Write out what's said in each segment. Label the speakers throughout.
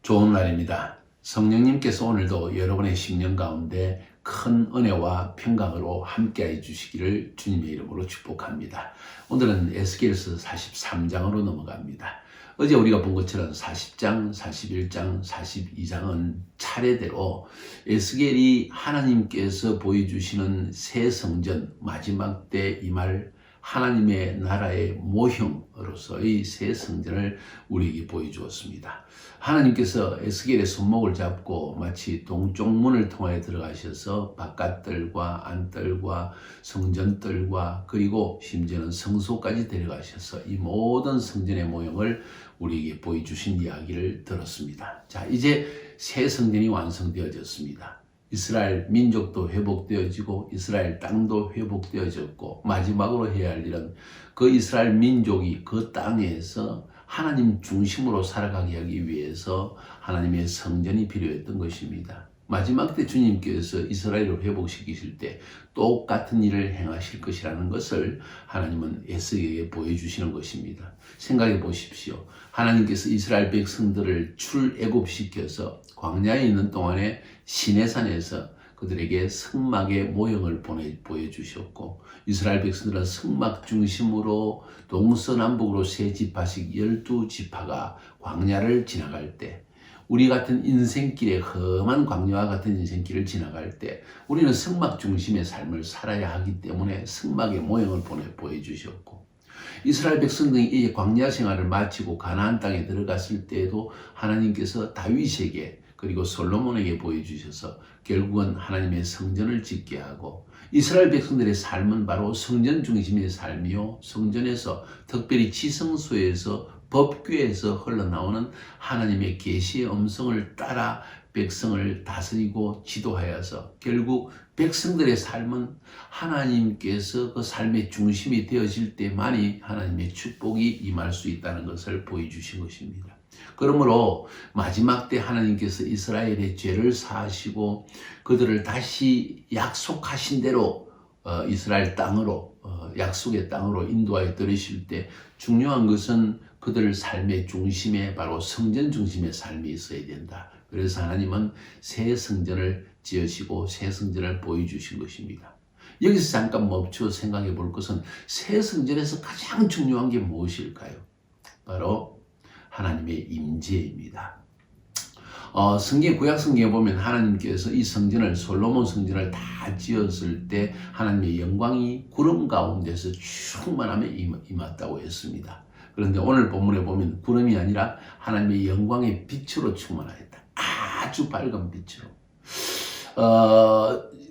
Speaker 1: 좋은 날입니다. 성령님께서 오늘도 여러분의 심령 가운데 큰 은혜와 평강으로 함께해 주시기를 주님의 이름으로 축복합니다. 오늘은 에스겔서 43장으로 넘어갑니다. 어제 우리가 본 것처럼 40장, 41장, 42장은 차례대로 에스겔이 하나님께서 보여주시는 새 성전, 마지막 때 임할 하나님의 나라의 모형으로서의 새 성전을 우리에게 보여주었습니다. 하나님께서 에스겔의 손목을 잡고 마치 동쪽 문을 통하여 들어가셔서 바깥뜰과 안뜰과 성전뜰과 그리고 심지어는 성소까지 데려가셔서 이 모든 성전의 모형을 우리에게 보여주신 이야기를 들었습니다. 자, 이제 새 성전이 완성되어졌습니다. 이스라엘 민족도 회복되어지고 이스라엘 땅도 회복되어졌고 마지막으로 해야 할 일은 그 이스라엘 민족이 그 땅에서 하나님 중심으로 살아가게 하기 위해서 하나님의 성전이 필요했던 것입니다. 마지막 때 주님께서 이스라엘을 회복시키실 때 똑같은 일을 행하실 것이라는 것을 하나님은 에스겔에게 보여주시는 것입니다. 생각해 보십시오. 하나님께서 이스라엘 백성들을 출애굽시켜서 광야에 있는 동안에 시내산에서 그들에게 성막의 모형을 보여주셨고 이스라엘 백성들은 성막 중심으로 동서남북으로 세 지파씩 12지파가 광야를 지나갈 때 우리 같은 인생길에 험한 광야와 같은 인생길을 지나갈 때 우리는 성막 중심의 삶을 살아야 하기 때문에 성막의 모형을 보여주셨고 이스라엘 백성들이 이 광야 생활을 마치고 가나안 땅에 들어갔을 때에도 하나님께서 다윗에게 그리고 솔로몬에게 보여주셔서 결국은 하나님의 성전을 짓게 하고 이스라엘 백성들의 삶은 바로 성전 중심의 삶이요 성전에서 특별히 지성소에서 법궤에서 흘러나오는 하나님의 계시의 음성을 따라 백성을 다스리고 지도하여서 결국 백성들의 삶은 하나님께서 그 삶의 중심이 되어질 때만이 하나님의 축복이 임할 수 있다는 것을 보여주신 것입니다. 그러므로 마지막 때 하나님께서 이스라엘의 죄를 사하시고 그들을 다시 약속하신 대로 이스라엘 땅으로 약속의 땅으로 인도하여 들이실 때 중요한 것은 그들 삶의 중심에 바로 성전 중심의 삶이 있어야 된다. 그래서 하나님은 새 성전을 지으시고 새 성전을 보여주신 것입니다. 여기서 잠깐 멈춰 생각해 볼 것은 새 성전에서 가장 중요한 게 무엇일까요? 바로 하나님의 임재입니다. 성경 구약 성경에 보면 하나님께서 이 성전을 솔로몬 성전을 다 지었을 때 하나님의 영광이 구름 가운데서 충만함에 임했다고 했습니다. 그런데 오늘 본문에 보면 구름이 아니라 하나님의 영광의 빛으로 충만하였다. 아주 밝은 빛으로.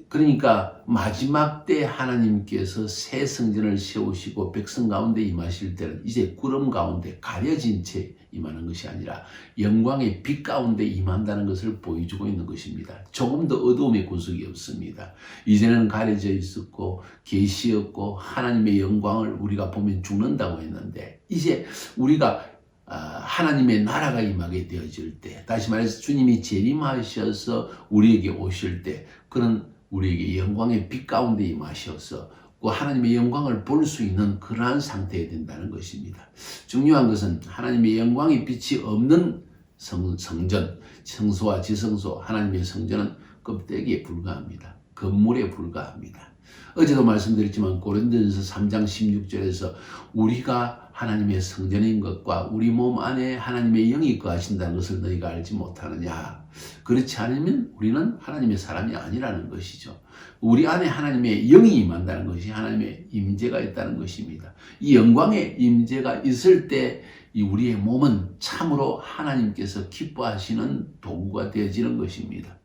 Speaker 1: 그러니까 마지막 때 하나님께서 새 성전을 세우시고 백성 가운데 임하실 때는 이제 구름 가운데 가려진 채 임하는 것이 아니라 영광의 빛 가운데 임한다는 것을 보여주고 있는 것입니다. 조금 더 어두움의 구석이 없습니다. 이제는 가려져 있었고 계시였고 하나님의 영광을 우리가 보면 죽는다고 했는데 이제 우리가 하나님의 나라가 임하게 되어질 때 다시 말해서 주님이 재림하셔서 우리에게 오실 때 그런 우리에게 영광의 빛 가운데 임하셔서 그 하나님의 영광을 볼 수 있는 그러한 상태가 된다는 것입니다. 중요한 것은 하나님의 영광의 빛이 없는 성전, 성소와 지성소, 하나님의 성전은 껍데기에 불과합니다. 건물에 불과합니다. 어제도 말씀드렸지만 고린도전서 3장 16절에서 우리가 하나님의 성전인 것과 우리 몸 안에 하나님의 영이 거하신다는 것을 너희가 알지 못하느냐. 그렇지 않으면 우리는 하나님의 사람이 아니라는 것이죠. 우리 안에 하나님의 영이 임한다는 것이 하나님의 임재가 있다는 것입니다. 이 영광의 임재가 있을 때 이 우리의 몸은 참으로 하나님께서 기뻐하시는 도구가 되어지는 것입니다.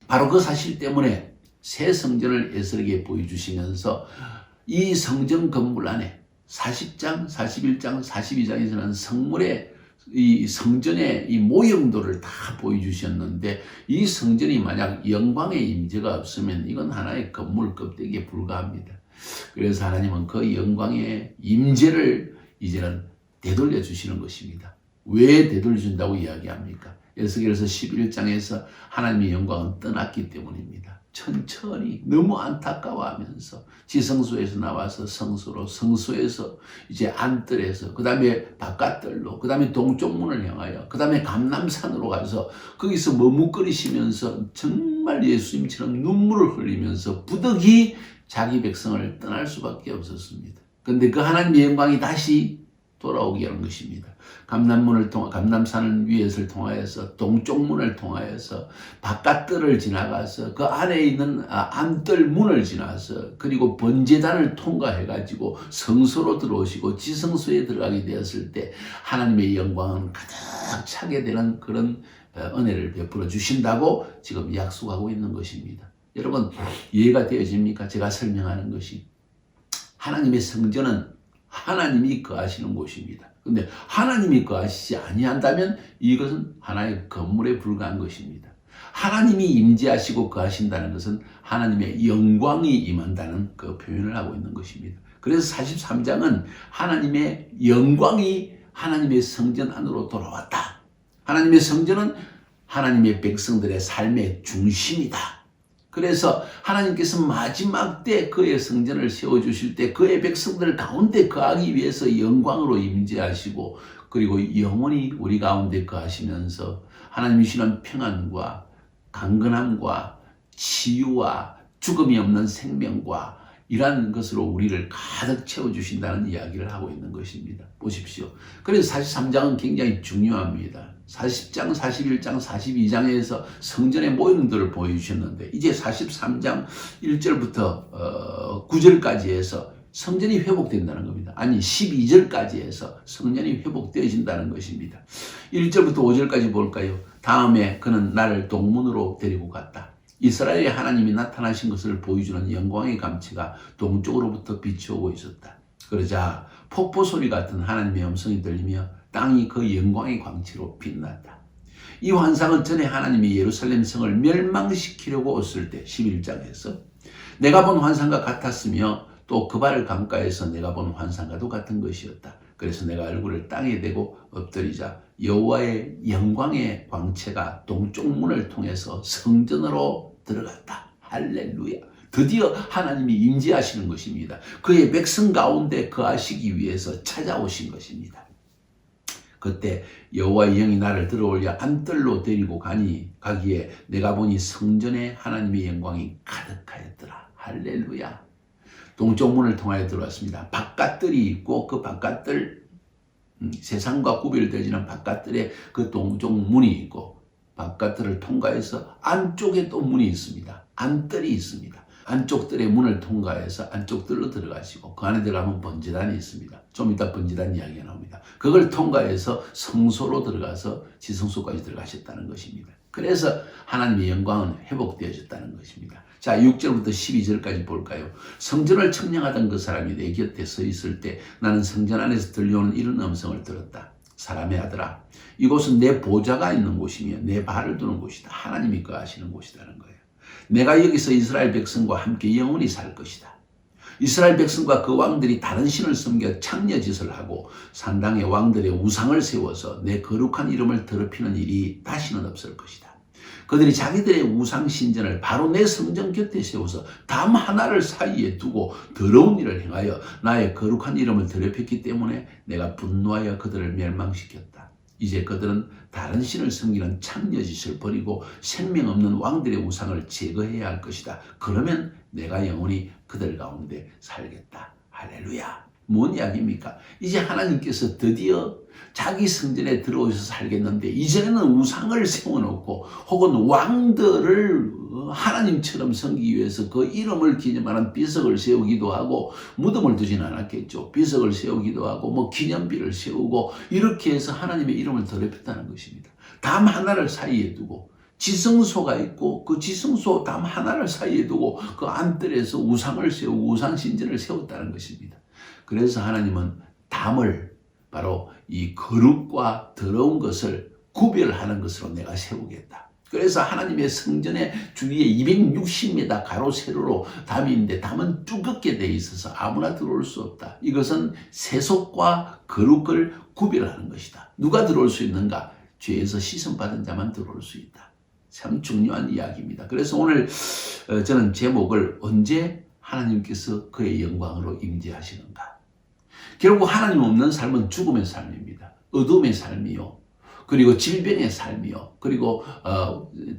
Speaker 1: 바로 그 사실 때문에 새 성전을 에스겔에게 보여주시면서 이 성전 건물 안에 40장, 41장, 42장에서는 성물의 이 성전의 이 모형도를 다 보여주셨는데 이 성전이 만약 영광의 임재가 없으면 이건 하나의 건물 껍데기에 불과합니다. 그래서 하나님은 그 영광의 임재를 이제는 되돌려 주시는 것입니다. 왜 되돌려 준다고 이야기합니까? 에스겔서 11장에서 하나님의 영광은 떠났기 때문입니다. 천천히 너무 안타까워하면서 지성소에서 나와서 성소로, 성소에서 이제 안뜰에서, 그 다음에 바깥뜰로, 그 다음에 동쪽 문을 향하여, 그 다음에 감람산으로 가서 거기서 머뭇거리시면서 정말 예수님처럼 눈물을 흘리면서 부득이 자기 백성을 떠날 수밖에 없었습니다. 그런데 그 하나님의 영광이 다시 돌아오게 하는 것입니다. 감람산을 위에서 통하여서 동쪽 문을 통하여서 바깥뜰을 지나가서 그 안에 있는 안뜰 문을 지나서 그리고 번제단을 통과해 가지고 성소로 들어오시고 지성소에 들어가게 되었을 때 하나님의 영광은 가득 차게 되는 그런 은혜를 베풀어 주신다고 지금 약속하고 있는 것입니다. 여러분, 이해가 되어집니까? 제가 설명하는 것이 하나님의 성전은 하나님이 거하시는 곳입니다. 근데 하나님이 거하시지 아니한다면 이것은 하나의 건물에 불과한 것입니다. 하나님이 임재하시고 거하신다는 것은 하나님의 영광이 임한다는 그 표현을 하고 있는 것입니다. 그래서 43장은 하나님의 영광이 하나님의 성전 안으로 돌아왔다. 하나님의 성전은 하나님의 백성들의 삶의 중심이다. 그래서 하나님께서 마지막 때 그의 성전을 세워주실 때 그의 백성들 가운데 거하기 위해서 영광으로 임재하시고 그리고 영원히 우리 가운데 거하시면서 하나님이 주시는 평안과 강건함과 치유와 죽음이 없는 생명과 이러한 것으로 우리를 가득 채워주신다는 이야기를 하고 있는 것입니다. 보십시오. 그래서 43장은 굉장히 중요합니다. 40장, 41장, 42장에서 성전의 모형들을 보여주셨는데 이제 43장 1절부터 9절까지 해서 성전이 회복된다는 겁니다. 아니 12절까지 해서 성전이 회복되어진다는 것입니다. 1절부터 5절까지 볼까요? 다음에 그는 나를 동문으로 데리고 갔다. 이스라엘의 하나님이 나타나신 것을 보여주는 영광의 감치가 동쪽으로부터 비추오고 있었다. 그러자 폭포 소리 같은 하나님의 음성이 들리며 땅이 그 영광의 광채로 빛났다. 이 환상은 전에 하나님이 예루살렘 성을 멸망시키려고 왔을 때 11장에서 내가 본 환상과 같았으며 또 그발 강가에서 내가 본 환상과도 같은 것이었다. 그래서 내가 얼굴을 땅에 대고 엎드리자 여호와의 영광의 광채가 동쪽 문을 통해서 성전으로 들어갔다. 할렐루야. 드디어 하나님이 임재하시는 것입니다. 그의 백성 가운데 거하시기 위해서 찾아오신 것입니다. 그때 여호와의 영이 나를 들어올려 안뜰로 데리고 가기에 내가 보니 성전에 하나님의 영광이 가득하였더라. 할렐루야. 동쪽 문을 통하여 들어왔습니다. 바깥뜰이 있고 그 바깥뜰 세상과 구별되지는 바깥뜰에 그 동쪽 문이 있고 바깥뜰을 통과해서 안쪽에 또 문이 있습니다. 안뜰이 있습니다. 안쪽 뜰의 문을 통과해서 안쪽 뜰로 들어가시고 그 안에 들어가면 번제단이 있습니다. 좀 이따 번제단 이야기가 나옵니다. 그걸 통과해서 성소로 들어가서 지성소까지 들어가셨다는 것입니다. 그래서 하나님의 영광은 회복되어졌다는 것입니다. 자, 6절부터 12절까지 볼까요? 성전을 청량하던 그 사람이 내 곁에 서 있을 때 나는 성전 안에서 들려오는 이런 음성을 들었다. 사람의 아들아, 이곳은 내 보좌가 있는 곳이며 내 발을 두는 곳이다. 하나님이 거하시는 곳이라는 거예요. 내가 여기서 이스라엘 백성과 함께 영원히 살 것이다. 이스라엘 백성과 그 왕들이 다른 신을 섬겨 창녀짓을 하고 산당의 왕들의 우상을 세워서 내 거룩한 이름을 더럽히는 일이 다시는 없을 것이다. 그들이 자기들의 우상 신전을 바로 내 성전 곁에 세워서 담 하나를 사이에 두고 더러운 일을 행하여 나의 거룩한 이름을 더럽혔기 때문에 내가 분노하여 그들을 멸망시켰다. 이제 그들은 다른 신을 섬기는 창녀짓을 버리고 생명 없는 왕들의 우상을 제거해야 할 것이다. 그러면 내가 영원히 그들 가운데 살겠다. 할렐루야. 뭔 이야기입니까? 이제 하나님께서 드디어 자기 성전에 들어오셔서 살겠는데 이전에는 우상을 세워놓고 혹은 왕들을 하나님처럼 섬기기 위해서 그 이름을 기념하는 비석을 세우기도 하고 무덤을 두지는 않았겠죠. 비석을 세우기도 하고 기념비를 세우고 이렇게 해서 하나님의 이름을 더럽혔다는 것입니다. 담 하나를 사이에 두고 지성소가 있고 그 지성소 담 하나를 사이에 두고 그 안뜰에서 우상을 세우고 우상신전을 세웠다는 것입니다. 그래서 하나님은 담을 바로 이 거룩과 더러운 것을 구별하는 것으로 내가 세우겠다. 그래서 하나님의 성전의 주위에 260m 가로 세로로 담이 있는데 담은 두껍게 되어 있어서 아무나 들어올 수 없다. 이것은 세속과 거룩을 구별하는 것이다. 누가 들어올 수 있는가? 죄에서 씻음받은 자만 들어올 수 있다. 참 중요한 이야기입니다. 그래서 오늘 저는 제목을 언제 하나님께서 그의 영광으로 임재하시는가. 결국 하나님 없는 삶은 죽음의 삶입니다. 어둠의 삶이요. 그리고 질병의 삶이요. 그리고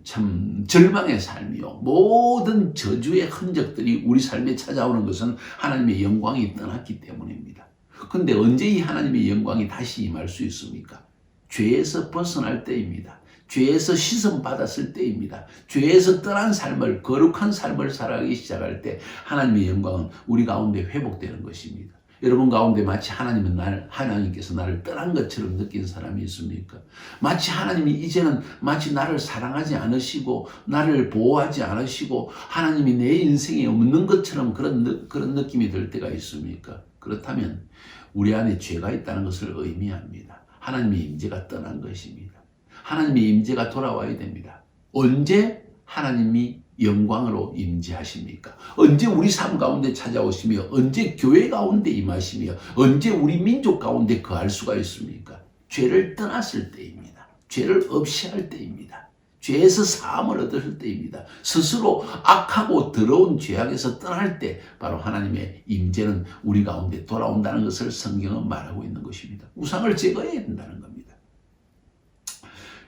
Speaker 1: 참 절망의 삶이요. 모든 저주의 흔적들이 우리 삶에 찾아오는 것은 하나님의 영광이 떠났기 때문입니다. 그런데 언제 이 하나님의 영광이 다시 임할 수 있습니까? 죄에서 벗어날 때입니다. 죄에서 시선 받았을 때입니다. 죄에서 떠난 삶을, 거룩한 삶을 살아가기 시작할 때 하나님의 영광은 우리 가운데 회복되는 것입니다. 여러분 가운데 마치 하나님께서 나를 떠난 것처럼 느낀 사람이 있습니까? 마치 하나님이 이제는 마치 나를 사랑하지 않으시고 나를 보호하지 않으시고 하나님이 내 인생에 없는 것처럼 그런 느낌이 들 때가 있습니까? 그렇다면 우리 안에 죄가 있다는 것을 의미합니다. 하나님의 임재가 떠난 것입니다. 하나님의 임재가 돌아와야 됩니다. 언제 하나님이 영광으로 임재하십니까? 언제 우리 삶 가운데 찾아오시며 언제 교회 가운데 임하시며 언제 우리 민족 가운데 거할 수가 있습니까? 죄를 떠났을 때입니다. 죄를 없이 할 때입니다. 죄에서 사함을 얻을 때입니다. 스스로 악하고 더러운 죄악에서 떠날 때 바로 하나님의 임재는 우리 가운데 돌아온다는 것을 성경은 말하고 있는 것입니다. 우상을 제거해야 된다는 겁니다.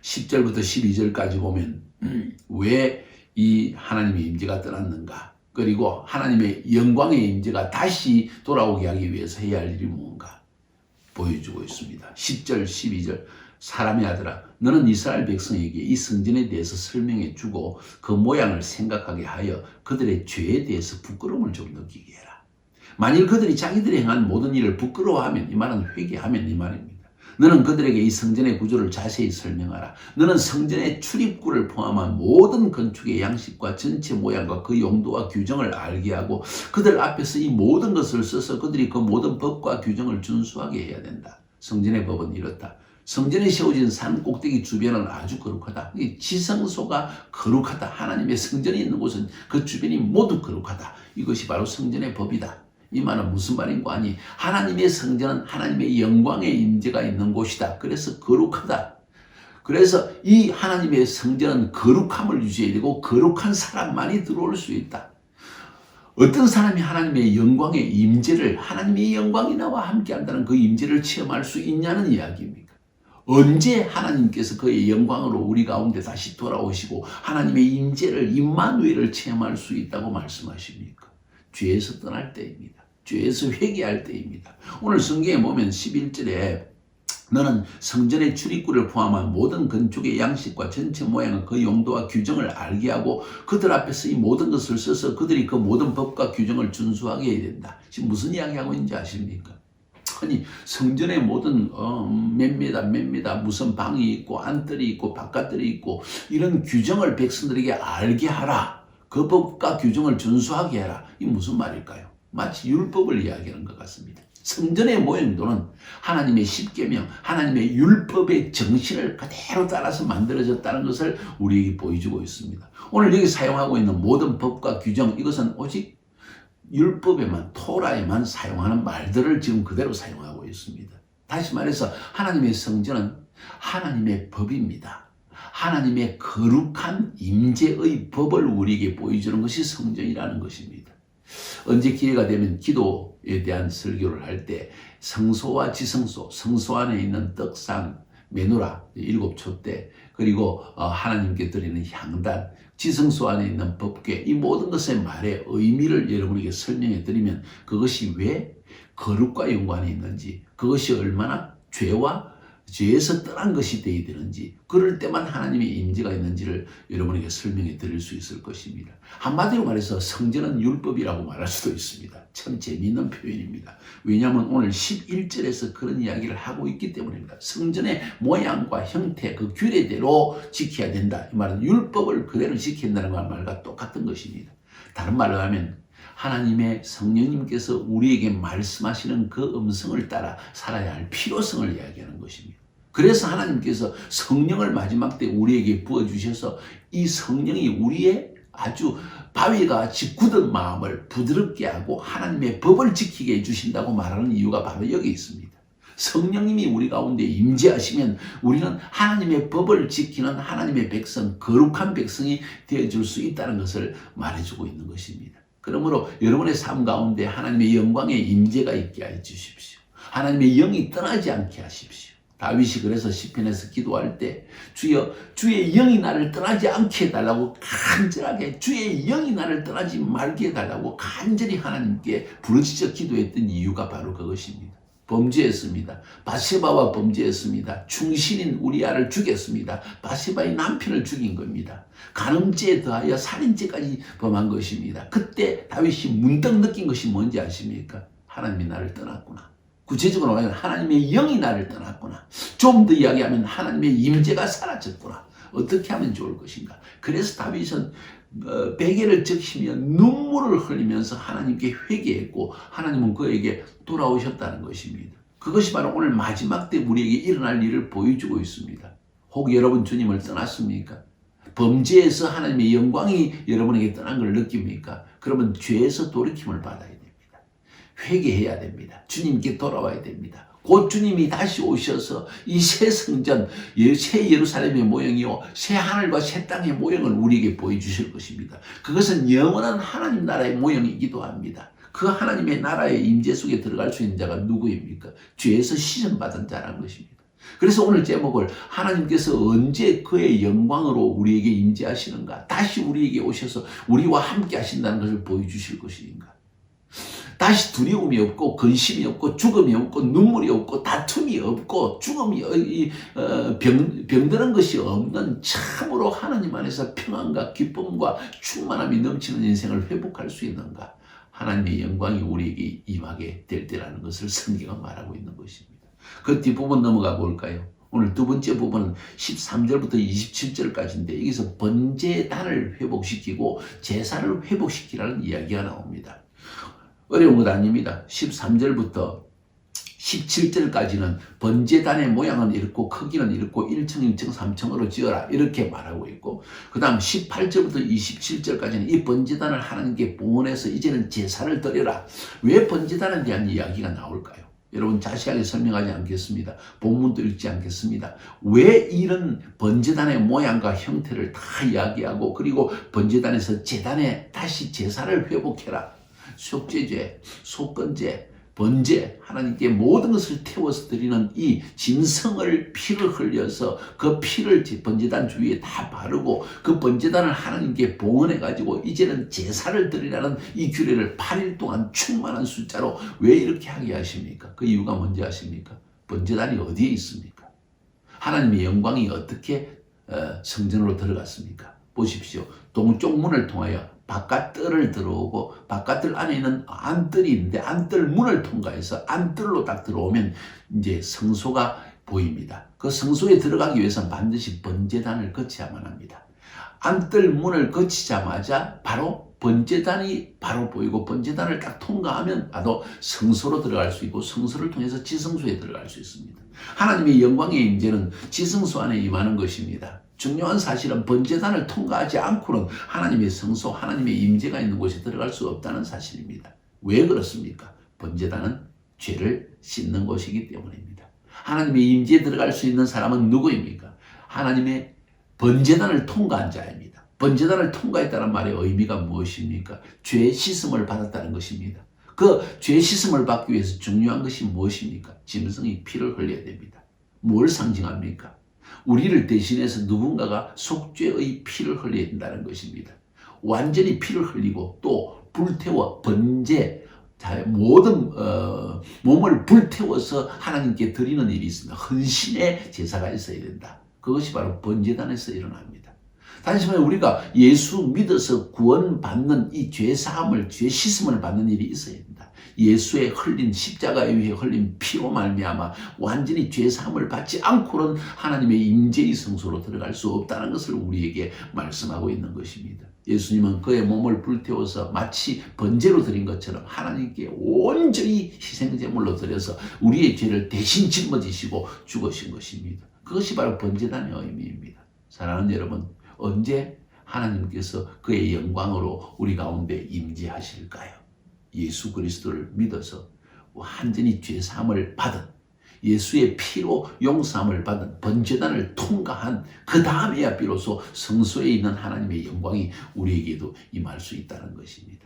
Speaker 1: 10절부터 12절까지 보면 왜 이 하나님의 임재가 떠났는가, 그리고 하나님의 영광의 임재가 다시 돌아오게 하기 위해서 해야 할 일이 뭔가 보여주고 있습니다. 10절 12절 사람의 아들아 너는 이스라엘 백성에게 이 성전에 대해서 설명해 주고 그 모양을 생각하게 하여 그들의 죄에 대해서 부끄러움을 좀 느끼게 해라. 만일 그들이 자기들이 행한 모든 일을 부끄러워하면, 이 말은 회개하면 이 말입니다. 너는 그들에게 이 성전의 구조를 자세히 설명하라. 너는 성전의 출입구를 포함한 모든 건축의 양식과 전체 모양과 그 용도와 규정을 알게 하고 그들 앞에서 이 모든 것을 써서 그들이 그 모든 법과 규정을 준수하게 해야 된다. 성전의 법은 이렇다. 성전에 세워진 산 꼭대기 주변은 아주 거룩하다. 지성소가 거룩하다. 하나님의 성전이 있는 곳은 그 주변이 모두 거룩하다. 이것이 바로 성전의 법이다. 이 말은 무슨 말인고 하니 하나님의 성전은 하나님의 영광의 임재가 있는 곳이다. 그래서 거룩하다. 그래서 이 하나님의 성전은 거룩함을 유지해야 되고 거룩한 사람만이 들어올 수 있다. 어떤 사람이 하나님의 영광의 임재를, 하나님의 영광이 나와 함께한다는 그 임재를 체험할 수 있냐는 이야기입니까? 언제 하나님께서 그의 영광으로 우리 가운데 다시 돌아오시고 하나님의 임재를, 임마누엘을 체험할 수 있다고 말씀하십니까? 죄에서 떠날 때입니다. 죄에서 회개할 때입니다. 오늘 성경에 보면 11절에 너는 성전의 출입구를 포함한 모든 건축의 양식과 전체 모양은 그 용도와 규정을 알게 하고 그들 앞에서 이 모든 것을 써서 그들이 그 모든 법과 규정을 준수하게 해야 된다. 지금 무슨 이야기하고 있는지 아십니까? 아니 성전의 모든 몇 미터 무슨 방이 있고 안뜰이 있고 바깥뜰이 있고 이런 규정을 백성들에게 알게 하라. 그 법과 규정을 준수하게 해라. 이게 무슨 말일까요? 마치 율법을 이야기하는 것 같습니다. 성전의 모형도는 하나님의 십계명, 하나님의 율법의 정신을 그대로 따라서 만들어졌다는 것을 우리에게 보여주고 있습니다. 오늘 여기 사용하고 있는 모든 법과 규정, 이것은 오직 율법에만, 토라에만 사용하는 말들을 지금 그대로 사용하고 있습니다. 다시 말해서 하나님의 성전은 하나님의 법입니다. 하나님의 거룩한 임재의 법을 우리에게 보여주는 것이 성전이라는 것입니다. 언제 기회가 되면 기도에 대한 설교를 할 때 성소와 지성소, 성소 안에 있는 떡상, 메누라, 7촛대, 그리고 하나님께 드리는 향단, 지성소 안에 있는 법궤, 이 모든 것의 말의 의미를 여러분에게 설명해 드리면 그것이 왜 거룩과 연관이 있는지, 그것이 얼마나 죄에서 떠난 것이 되어야 되는지, 그럴 때만 하나님의 임재가 있는지를 여러분에게 설명해 드릴 수 있을 것입니다. 한마디로 말해서 성전은 율법이라고 말할 수도 있습니다. 참 재미있는 표현입니다. 왜냐하면 오늘 11절에서 그런 이야기를 하고 있기 때문입니다. 성전의 모양과 형태, 그 규례대로 지켜야 된다. 이 말은 율법을 그대로 지킨다는 말과 똑같은 것입니다. 다른 말로 하면 하나님의 성령님께서 우리에게 말씀하시는 그 음성을 따라 살아야 할 필요성을 이야기하는 것입니다. 그래서 하나님께서 성령을 마지막 때 우리에게 부어주셔서 이 성령이 우리의 아주 바위같이 굳은 마음을 부드럽게 하고 하나님의 법을 지키게 해주신다고 말하는 이유가 바로 여기 있습니다. 성령님이 우리 가운데 임재하시면 우리는 하나님의 법을 지키는 하나님의 백성, 거룩한 백성이 되어줄 수 있다는 것을 말해주고 있는 것입니다. 그러므로 여러분의 삶 가운데 하나님의 영광의 임재가 있게 해 주십시오. 하나님의 영이 떠나지 않게 하십시오. 다윗이 그래서 시편에서 기도할 때 주여 주의 영이 나를 떠나지 않게 해달라고 간절하게 주의 영이 나를 떠나지 말게 해달라고 간절히 하나님께 부르짖어 기도했던 이유가 바로 그것입니다. 범죄했습니다. 바세바와 범죄했습니다. 충신인 우리아를 죽였습니다. 바세바의 남편을 죽인 겁니다. 간음죄에 더하여 살인죄까지 범한 것입니다. 그때 다윗이 문득 느낀 것이 뭔지 아십니까? 하나님이 나를 떠났구나. 구체적으로 말하면 하나님의 영이 나를 떠났구나. 좀 더 이야기하면 하나님의 임재가 사라졌구나. 어떻게 하면 좋을 것인가? 그래서 다윗은 베개를 적시며 눈물을 흘리면서 하나님께 회개했고 하나님은 그에게 돌아오셨다는 것입니다. 그것이 바로 오늘 마지막 때 우리에게 일어날 일을 보여주고 있습니다. 혹 여러분 주님을 떠났습니까? 범죄에서 하나님의 영광이 여러분에게 떠난 걸 느낍니까? 그러면 죄에서 돌이킴을 받아야 됩니다. 회개해야 됩니다. 주님께 돌아와야 됩니다. 곧 주님이 다시 오셔서 이 새 성전, 새 예루살렘의 모형이요 새 하늘과 새 땅의 모형을 우리에게 보여주실 것입니다. 그것은 영원한 하나님 나라의 모형이기도 합니다. 그 하나님의 나라의 임재 속에 들어갈 수 있는 자가 누구입니까? 죄에서 시전받은 자라는 것입니다. 그래서 오늘 제목을 하나님께서 언제 그의 영광으로 우리에게 임재하시는가, 다시 우리에게 오셔서 우리와 함께 하신다는 것을 보여주실 것인가. 다시 두려움이 없고 근심이 없고 죽음이 없고 눈물이 없고 다툼이 없고 죽음이 병드는 것이 없는 참으로 하나님 안에서 평안과 기쁨과 충만함이 넘치는 인생을 회복할 수 있는가. 하나님의 영광이 우리에게 임하게 될 때라는 것을 성경은 말하고 있는 것입니다. 그 뒷부분 넘어가 볼까요? 오늘 두 번째 부분은 13절부터 27절까지인데 여기서 번제단을 회복시키고 제사를 회복시키라는 이야기가 나옵니다. 어려운 것 아닙니다. 13절부터 17절까지는 번제단의 모양은 이렇고 크기는 이렇고 1층, 2층, 3층으로 지어라 이렇게 말하고 있고 그 다음 18절부터 27절까지는 이 번제단을 하나님께 봉헌해서 이제는 제사를 드려라. 왜 번제단에 대한 이야기가 나올까요? 여러분 자세하게 설명하지 않겠습니다. 본문도 읽지 않겠습니다. 왜 이런 번제단의 모양과 형태를 다 이야기하고 그리고 번제단에서 제단에 다시 제사를 회복해라. 속죄제, 속건제, 번제, 하나님께 모든 것을 태워서 드리는 이 짐승을 피를 흘려서 그 피를 번제단 주위에 다 바르고 그 번제단을 하나님께 봉헌해가지고 이제는 제사를 드리라는 이 규례를 8일 동안 충만한 숫자로 왜 이렇게 하게 하십니까? 그 이유가 뭔지 아십니까? 번제단이 어디에 있습니까? 하나님의 영광이 어떻게 성전으로 들어갔습니까? 보십시오. 동쪽 문을 통하여 바깥뜰을 들어오고 바깥뜰 안에 있는 안뜰이 있는데 안뜰 문을 통과해서 안뜰로 딱 들어오면 이제 성소가 보입니다. 그 성소에 들어가기 위해서는 반드시 번제단을 거쳐야만 합니다. 안뜰 문을 거치자마자 바로 번제단이 바로 보이고 번제단을 딱 통과하면 바로 성소로 들어갈 수 있고 성소를 통해서 지성소에 들어갈 수 있습니다. 하나님의 영광의 임재는 지성소 안에 임하는 것입니다. 중요한 사실은 번제단을 통과하지 않고는 하나님의 성소, 하나님의 임재가 있는 곳에 들어갈 수 없다는 사실입니다. 왜 그렇습니까? 번제단은 죄를 씻는 곳이기 때문입니다. 하나님의 임재에 들어갈 수 있는 사람은 누구입니까? 하나님의 번제단을 통과한 자입니다. 번제단을 통과했다는 말의 의미가 무엇입니까? 죄 씻음을 받았다는 것입니다. 그 죄 씻음을 받기 위해서 중요한 것이 무엇입니까? 짐승이 피를 흘려야 됩니다. 뭘 상징합니까? 우리를 대신해서 누군가가 속죄의 피를 흘려야 된다는 것입니다. 완전히 피를 흘리고 또 불태워 번제, 모든 몸을 불태워서 하나님께 드리는 일이 있습니다. 헌신의 제사가 있어야 된다. 그것이 바로 번제단에서 일어납니다. 다시 말해 우리가 예수 믿어서 구원받는 이 죄사함을, 죄 씻음을 받는 일이 있어야 된다. 예수의 흘린 십자가에 의해 흘린 피로 말미암아 완전히 죄사함을 받지 않고는 하나님의 임재의 성소로 들어갈 수 없다는 것을 우리에게 말씀하고 있는 것입니다. 예수님은 그의 몸을 불태워서 마치 번제로 드린 것처럼 하나님께 온전히 희생제물로 드려서 우리의 죄를 대신 짊어지시고 죽으신 것입니다. 그것이 바로 번제단의 의미입니다. 사랑하는 여러분, 언제 하나님께서 그의 영광으로 우리 가운데 임재하실까요? 예수 그리스도를 믿어서 완전히 죄사함을 받은 예수의 피로 용서함을 받은 번제단을 통과한 그 다음에야 비로소 성소에 있는 하나님의 영광이 우리에게도 임할 수 있다는 것입니다.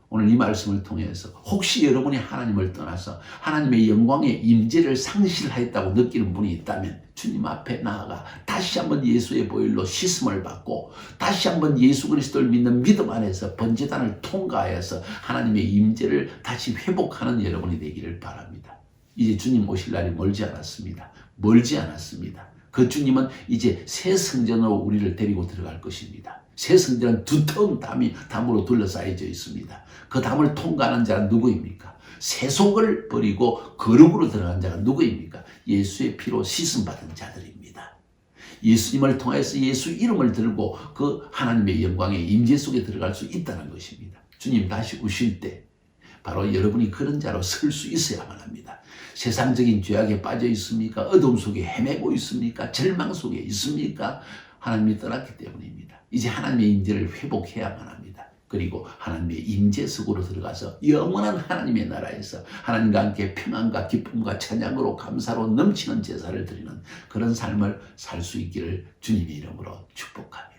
Speaker 1: 오늘 이 말씀을 통해서 혹시 여러분이 하나님을 떠나서 하나님의 영광의 임재를 상실하였다고 느끼는 분이 있다면 주님 앞에 나아가 다시 한번 예수의 보혈로 씻음을 받고 다시 한번 예수 그리스도를 믿는 믿음 안에서 번제단을 통과하여서 하나님의 임재를 다시 회복하는 여러분이 되기를 바랍니다. 이제 주님 오실 날이 멀지 않았습니다. 멀지 않았습니다. 그 주님은 이제 새 성전으로 우리를 데리고 들어갈 것입니다. 새 성전은 두터운 담으로 둘러싸여져 있습니다. 그 담을 통과하는 자는 누구입니까? 세속을 버리고 거룩으로 들어간 자가 누구입니까? 예수의 피로 씻음받은 자들입니다. 예수님을 통해서 예수 이름을 들고 그 하나님의 영광의 임재 속에 들어갈 수 있다는 것입니다. 주님 다시 오실 때 바로 여러분이 그런 자로 설 수 있어야만 합니다. 세상적인 죄악에 빠져 있습니까? 어둠 속에 헤매고 있습니까? 절망 속에 있습니까? 하나님이 떠났기 때문입니다. 이제 하나님의 임재를 회복해야만 합니다. 그리고 하나님의 임재 속으로 들어가서 영원한 하나님의 나라에서 하나님과 함께 평안과 기쁨과 찬양으로 감사로 넘치는 제사를 드리는 그런 삶을 살 수 있기를 주님의 이름으로 축복합니다.